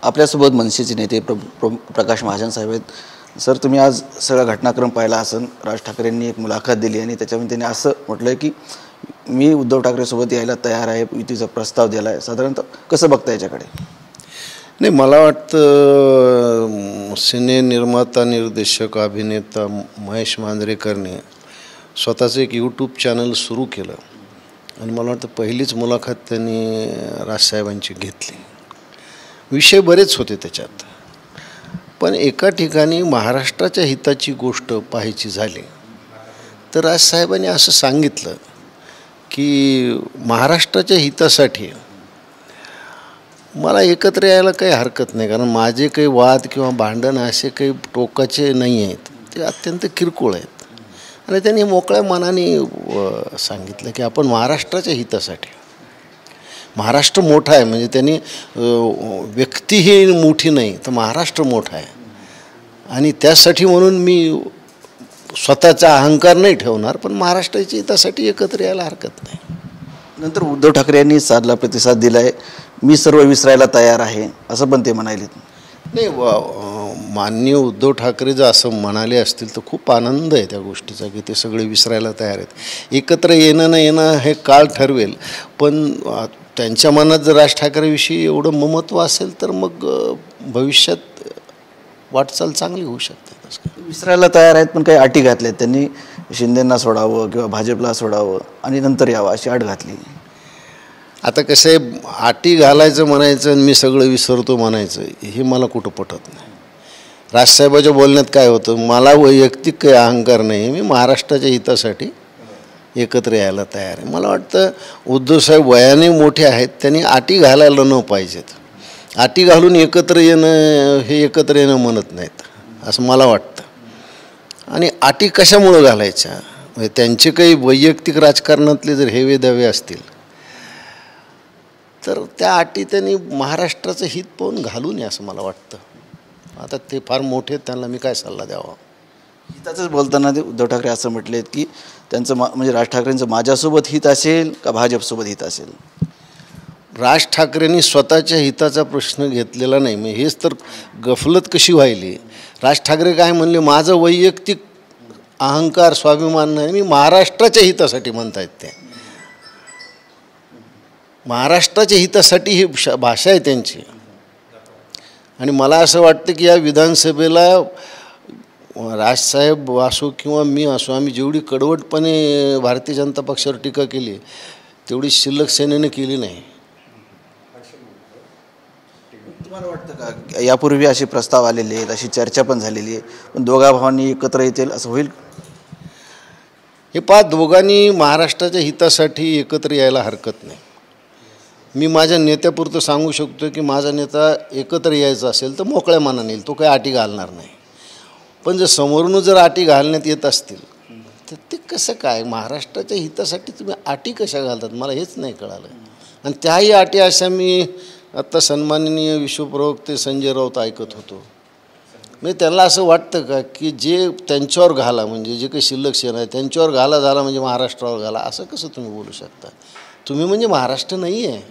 आपल्यासोबत मनसेचे नेते प्रकाश महाजन साहेब आहेत. सर, तुम्ही आज सगळा घटनाक्रम पाहिला असेल. राज ठाकरेंनी एक मुलाखत दिली आणि त्याच्यामध्ये त्यांनी असं म्हटलं की मी उद्धव ठाकरेसोबत यायला तयार आहे, युतीचा प्रस्ताव दिला आहे. साधारणतः कसं बघता याच्याकडे? नाही, मला वाटतं सिने निर्माता, निर्देशक, अभिनेता महेश मांजरेकरने स्वतःचं एक यूट्यूब चॅनल सुरू केलं आणि मला वाटतं पहिलीच मुलाखत त्यांनी राजसाहेबांची घेतली. विषय बरेच होते त्याच्यात, पण एका ठिकाणी महाराष्ट्राच्या हिताची गोष्ट पाहायची झाली तर राजसाहेबांनी असं सांगितलं की महाराष्ट्राच्या हितासाठी मला एकत्र यायला काही हरकत नाही, कारण माझे काही वाद किंवा भांडण असे काही टोकाचे नाही आहेत, ते अत्यंत किरकोळ आहेत. आणि त्यांनी मोकळ्या मनाने सांगितलं की आपण महाराष्ट्राच्या हितासाठी, महाराष्ट्र मोठा आहे, म्हणजे त्यांनी व्यक्ती ही मोठी नाही तर महाराष्ट्र मोठा आहे आणि त्यासाठी म्हणून मी स्वतःचा अहंकार नाही ठेवणार, पण महाराष्ट्राच्या हितासाठी एकत्र यायला हरकत नाही. नंतर उद्धव ठाकरे यांनी साधला प्रतिसाद दिला आहे, मी सर्व विसरायला तयार आहे असं पण ते म्हणाले. नाही, माननीय उद्धव ठाकरे जर असं म्हणाले असतील तर खूप आनंद आहे त्या गोष्टीचा की ते सगळे विसरायला तयार आहेत. एकत्र येणं न येणं हे काळ ठरवेल, पण त्यांच्या मनात जर राज ठाकरेविषयी एवढं ममत्व असेल तर मग भविष्यात वाटचाल चांगली होऊ शकते. विसरायला तयार आहेत, पण काही अटी घातल्यात त्यांनी. शिंदेंना सोडावं किंवा भाजपला सोडावं आणि नंतर यावं अशी अट घातली. आता कसं आहे, अटी घालायचं म्हणायचं आणि मी सगळं विसरतो म्हणायचं हे मला कुठं पटत नाही. राजसाहेबाच्या बोलण्यात काय होतं, मला वैयक्तिक काही अहंकार नाही, मी महाराष्ट्राच्या हितासाठी एकत्र यायला तयार आहे. मला वाटतं उद्धवसाहेब वयाने मोठे आहेत, त्यांनी अटी घालायला न पाहिजेत. अटी घालून एकत्र येणं हे एकत्र येणं म्हणत नाहीत असं मला वाटतं. आणि अटी कशामुळं घालायच्या, म्हणजे त्यांचे काही वैयक्तिक राजकारणातले जर हेवे दावे असतील तर त्या अटी त्यांनी महाराष्ट्राचं हित पाहून घालू नये असं मला वाटतं. आता ते फार मोठे आहेत, त्यांना मी काय सल्ला द्यावा. हिताचंच बोलताना ते उद्धव ठाकरे असं म्हटलेत की त्यांचं म्हणजे राज ठाकरेंचं माझ्यासोबत हित असेल का भाजपसोबत हित असेल. राज ठाकरेंनी स्वतःच्या हिताचा प्रश्न घेतलेला नाही, मग हेच तर गफलत कशी व्हायली. राज ठाकरे काय म्हणले, माझं वैयक्तिक अहंकार स्वाभिमान नाही, मी महाराष्ट्राच्या हितासाठी म्हणतायत. ते महाराष्ट्राच्या हितासाठी ही भाषा आहे त्यांची. आणि मला असं वाटतं की या विधानसभेला राजसाहेब असो किंवा मी असो, आम्ही जेवढी कडवटपणे भारतीय जनता पक्षावर टीका केली तेवढी शिल्लक सेनेनं केली नाही. तुम्हाला वाटतं का यापूर्वी असे प्रस्ताव आलेले आहेत, अशी चर्चा पण झालेली आहे, पण दोघा भावांनी एकत्र येतील असं होईल? हे पहा, दोघांनी महाराष्ट्राच्या हितासाठी एकत्र यायला हरकत नाही. मी माझ्या नेत्यापुरतं सांगू शकतो की माझा नेता एकत्र यायचा असेल तर मोकळ्या मनाने येईल, तो काही अटी घालणार नाही. पण जर समोरून जर अटी घालण्यात येत असतील तर ते कसं काय, महाराष्ट्राच्या हितासाठी तुम्ही अटी कशा घालतात मला हेच नाही कळालं. आणि त्याही अटी अशा मी आत्ता सन्माननीय विश्वप्रवक्ते संजय राऊत ऐकत होतो. म्हणजे त्यांना असं वाटतं का की जे त्यांच्यावर घाला, म्हणजे जे काही शिल्लक सेना आहे त्यांच्यावर घाला झाला म्हणजे महाराष्ट्रावर घाला, असं कसं तुम्ही बोलू शकता. तुम्ही म्हणजे महाराष्ट्र नाही आहे.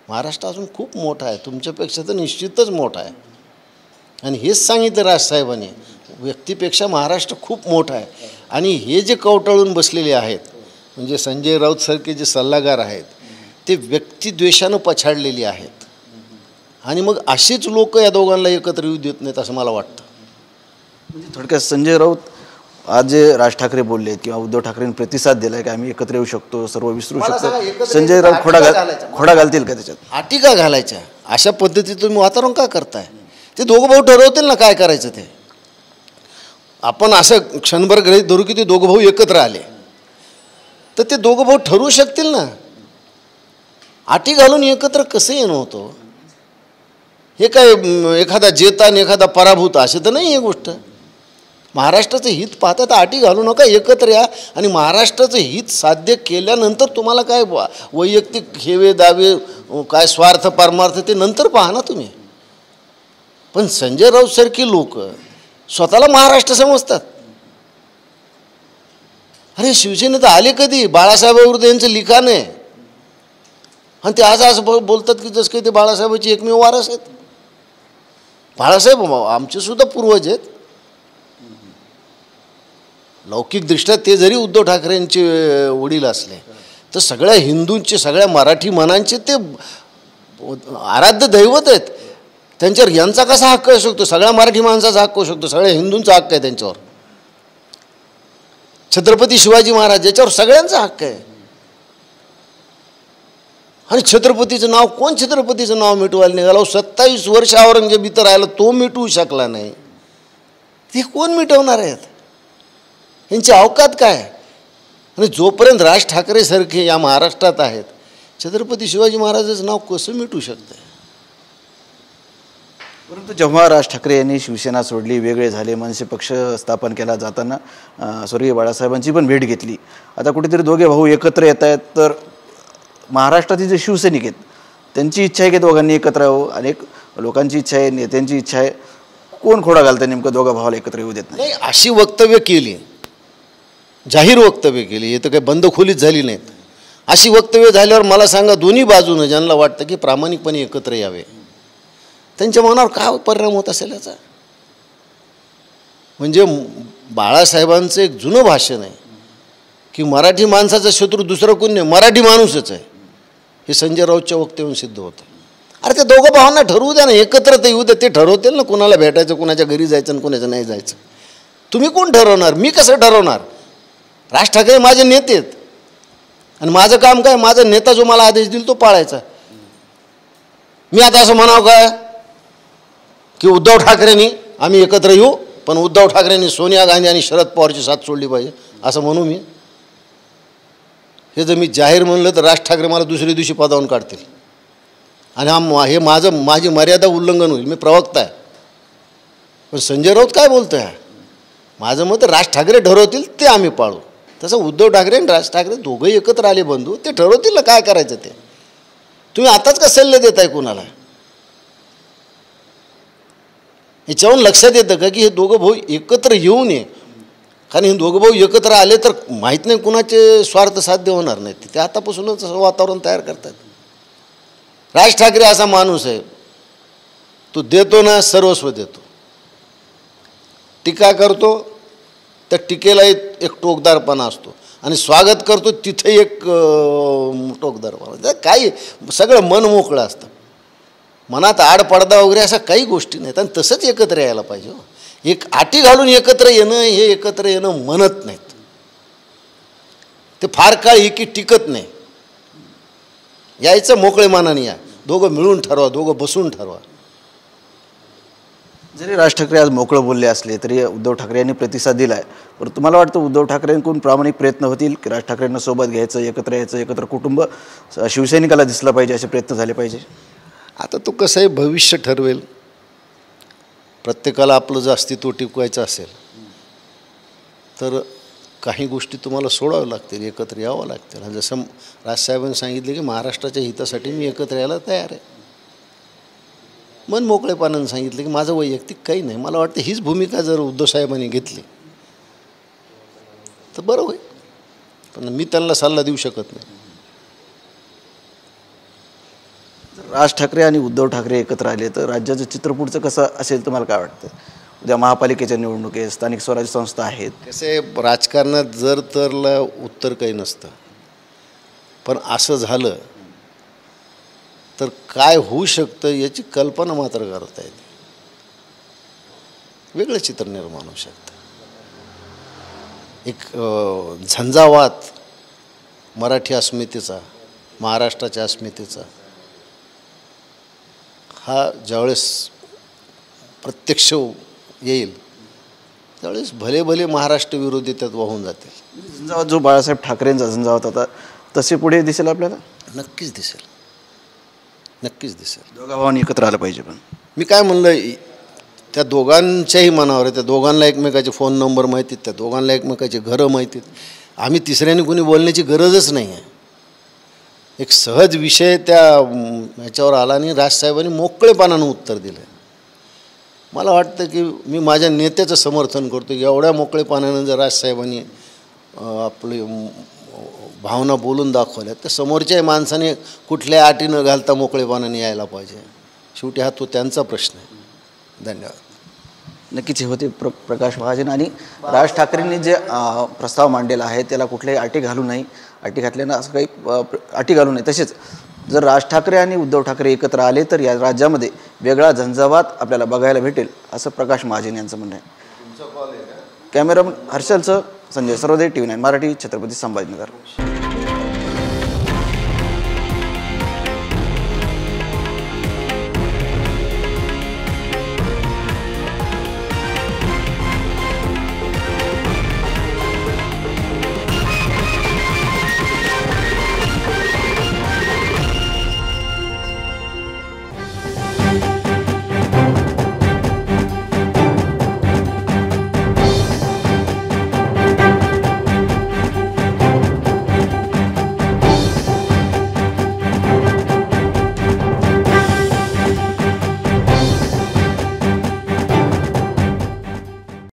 महाराष्ट्र अजून खूप मोठा आहे, तुमच्यापेक्षा तर निश्चितच मोठा आहे. आणि हेच सांगितलं राजसाहेबांनी, व्यक्तीपेक्षा महाराष्ट्र खूप मोठा आहे. आणि हे जे कवटाळून बसलेले आहेत, म्हणजे संजय राऊतसारखे जे सल्लागार आहेत ते व्यक्तिद्वेषानं पछाडलेली आहेत. आणि मग असेच लोक या दोघांना एकत्र येऊ देत नाहीत असं मला वाटतं. म्हणजे थोडक्यात संजय राऊत आज जे राज ठाकरे बोलले किंवा उद्धव ठाकरेंनी प्रतिसाद दिला की आम्ही एकत्र येऊ शकतो, सर्व विसरू शकतो, संजय राऊत खोडा घालतील का त्याच्यात? अटी का घालायच्या? अशा पद्धतीत तुम्ही वातावरण का करताय? ते दोघं भाऊ ठरवतील ना काय करायचं ते. आपण असं क्षणभर गृहीत धरू की ते दोघं भाऊ एकत्र आले तर ते दोघं भाऊ ठरवू शकतील ना. अटी घालून एकत्र कसं येणं होतं? हे काय एखादा जेता आणि एखादा पराभूत असे तर नाही. ही गोष्ट महाराष्ट्राचं हित पाहता तर अटी घालू नका, एकत्र या. आणि महाराष्ट्राचं हित साध्य केल्यानंतर तुम्हाला काय वैयक्तिक हेवे दावे, काय स्वार्थ परमार्थ ते नंतर पहा ना तुम्ही. पण संजय राऊतसारखी लोक स्वतःला महाराष्ट्र समजतात. अरे शिवसेनेत आले कधी? बाळासाहेबांविरुद्ध यांचं लिखाण आहे आणि ते आज असं बोलतात की जसं काही ते बाळासाहेबांची एकमेव वारस आहेत. बाळासाहेब आमचेसुद्धा पूर्वज आहेत. लौकिकदृष्ट्या ते जरी उद्धव ठाकरेंचे वडील असले तर सगळ्या हिंदूंचे, सगळ्या मराठी मनांचे ते आराध्य दैवत आहेत. त्यांच्यावर यांचा कसा हक्क असू शकतो? सगळ्या मराठी माणसाचा हक्क असू शकतो, सगळ्या हिंदूंचा हक्क आहे त्यांच्यावर. छत्रपती शिवाजी महाराज याच्यावर सगळ्यांचा हक्क आहे. आणि छत्रपतीचं नाव, कोण छत्रपतीचं नाव मिटवायला निघाला? 27 वर्ष औरंगजेब इथं राहिला, तो मिटवू शकला नाही. ते कोण मिटवणार आहेत? यांची अवकात काय? आणि जोपर्यंत राज ठाकरेसारखे या महाराष्ट्रात आहेत, छत्रपती शिवाजी महाराजाचं नाव कसं मिटू शकतं? परंतु जेव्हा राज ठाकरे यांनी शिवसेना सोडली, वेगळे झाले, मनसे पक्ष स्थापन केला, जाताना स्वर्गीय बाळासाहेबांची पण भेट घेतली. आता कुठेतरी दोघे भाऊ एकत्र येत आहेत, तर महाराष्ट्रातील जे शिवसैनिक आहेत त्यांची इच्छा आहे की दोघांनी एकत्र यावं, अनेक लोकांची इच्छा आहे, नेत्यांची इच्छा आहे. कोण खोडा घालतं नेमकं दोघा भावाला एकत्र येऊ देत नाही? अशी वक्तव्य केली, जाहीर वक्तव्य केली, हे तर काही बंद खोलीत झाली नाहीत. अशी वक्तव्य झाल्यावर मला सांगा, दोन्ही बाजूनं ज्यांना वाटतं की प्रामाणिकपणे एकत्र यावे, त्यांच्या मनावर काय परिणाम होत असेल याचा? म्हणजे बाळासाहेबांचं एक जुनं भाषण आहे की मराठी माणसाचा शत्रू दुसरा कोण नाही, मराठी माणूसच आहे. हे संजय राऊतच्या वक्तव्यावरून सिद्ध होतं. अरे ते दोघं भावांना ठरवू द्या ना, एकत्र ते येऊ द्या, ते ठरवतील ना कुणाला भेटायचं, कुणाच्या घरी जायचं आणि कुणाचं नाही जायचं. तुम्ही कोण ठरवणार? मी कसं ठरवणार? राज ठाकरे माझे नेते आहेत आणि माझं काम काय? माझा नेता जो मला आदेश देईल तो पाळायचा. मी आता असं म्हणावं काय की उद्धव ठाकरेंनी आम्ही एकत्र येऊ, पण उद्धव ठाकरेंनी सोनिया गांधी आणि शरद पवारची साथ सोडली पाहिजे असं म्हणू मी? हे जर मी जाहीर म्हणलं तर राज ठाकरे मला दुसऱ्या दिवशी पदावून काढतील आणि हे माझी मर्यादा उल्लंघन होईल. मी प्रवक्ता आहे. पण संजय राऊत काय बोलतो आहे? माझं मत राज ठाकरे ठरवतील ते आम्ही पाळू. तसं उद्धव ठाकरे आणि राज ठाकरे दोघंही एकत्र आले बंधू, ते ठरवतील ना काय करायचं ते. तुम्ही आताच का सल्ले देताय कुणाला? याच्यावरून लक्षात येतं का की हे दोघं भाऊ एकत्र येऊ नये? कारण हे दोघं भाऊ एकत्र आले तर माहीत नाही कुणाचे स्वार्थ साध्य होणार नाहीत. ते आतापासूनच असं वातावरण तयार करतात. राज ठाकरे असा माणूस आहे, तो देतो ना सर्वस्व देतो. टीका करतो, त्या टीकेला एक टोकदारपणा असतो आणि स्वागत करतो तिथे एक टोकदारपणा. काही सगळं मन मोकळं असतं, मनात आड पडदा वगैरे अशा काही गोष्टी नाहीत. आणि तसंच एकत्र यायला पाहिजे. एक आटी घालून एकत्र येणं, हे एकत्र येणं म्हणत नाहीत. ते फार काळ एकी टिकत नाही. यायचं मोकळे मनाने या, दोघं मिळून ठरवा, दोघं बसून ठरवा. जरी राज ठाकरे आज मोकळं बोलले असले तरी उद्धव ठाकरे यांनी प्रतिसाद दिला आहे. पण तुम्हाला वाटतं उद्धव ठाकरेंकडून प्रामाणिक प्रयत्न होतील की राज ठाकरेंना सोबत घ्यायचं, एकत्र यायचं, एकत्र कुटुंब शिवसैनिकाला दिसलं पाहिजे, असे प्रयत्न झाले पाहिजे? आता तो कसं आहे, भविष्य ठरवेल. प्रत्येकाला आपलं जर अस्तित्व टिकवायचं असेल तर काही गोष्टी तुम्हाला सोडाव्या लागतील, एकत्र यावं लागतील. आणि जसं राजसाहेबांनी सांगितलं की महाराष्ट्राच्या हितासाठी मी एकत्र यायला तयार आहे. मन मोकळेपणानं सांगितलं की माझं वैयक्तिक काही नाही. मला वाटतं हीच भूमिका जर उद्धव साहेबांनी घेतली तर बरं होईल. पण मी त्यांना सल्ला देऊ शकत नाही. राज ठाकरे आणि उद्धव ठाकरे एकत्र आले तर राज्याचं चित्र पुढचं कसं असेल तुम्हाला काय वाटतं? उद्या महापालिकेच्या निवडणुकीत स्थानिक स्वराज्य संस्था आहेत. कसे राजकारणात जर तरला उत्तर काही नसतं, पण असं झालं तर काय होऊ शकतं याची कल्पना मात्र करता येते. वेगळं चित्र निर्माण होऊ शकतं. एक झंझावात मराठी अस्मितेचा, महाराष्ट्राच्या अस्मितेचा हा ज्यावेळेस प्रत्यक्ष येईल त्यावेळेस भले भले महाराष्ट्र विरोधी त्यात वाहून जातील. झंझावात जो बाळासाहेब ठाकरेंचा झंझावात होता तसे पुढे दिसेल आपल्याला? नक्कीच दिसेल, नक्कीच दिसेल. दोघा भावांनी एकत्र आलं पाहिजे. पण मी काय म्हणलं, त्या दोघांच्याही मनावर आहे. त्या दोघांना एकमेकाचे फोन नंबर माहितीत, त्या दोघांना एकमेकाचे घरं माहितीत. आम्ही तिसऱ्याने कोणी बोलण्याची गरजच नाही आहे. एक सहज विषय त्या ह्याच्यावर आला आणि राजसाहेबांनी मोकळेपणानं उत्तर दिलं. मला वाटतं की मी माझ्या नेत्याचं समर्थन करतो. एवढ्या मोकळेपणानं जर राजसाहेबांनी आपली भावना बोलून दाखवल्या तर समोरच्याही माणसाने कुठल्या अटी न घालता मोकळेपणाने यायला पाहिजे. शेवटी हा तो त्यांचा प्रश्न आहे. धन्यवाद. नक्कीच हे होते प्रकाश महाजन. आणि राज ठाकरेंनी जे प्रस्ताव मांडलेला आहे त्याला कुठल्याही अटी घालू नये, अटी घातल्यानं असं काही अटी घालू नये. तसेच जर राज ठाकरे आणि उद्धव ठाकरे एकत्र आले तर या राज्यामध्ये वेगळा झंझावात आपल्याला बघायला भेटेल, असं प्रकाश महाजन यांचं म्हणणं आहे. कॅमेरामन हर्षलचं संजय सर्वदे, TV9 मराठी, छत्रपती संभाजीनगर.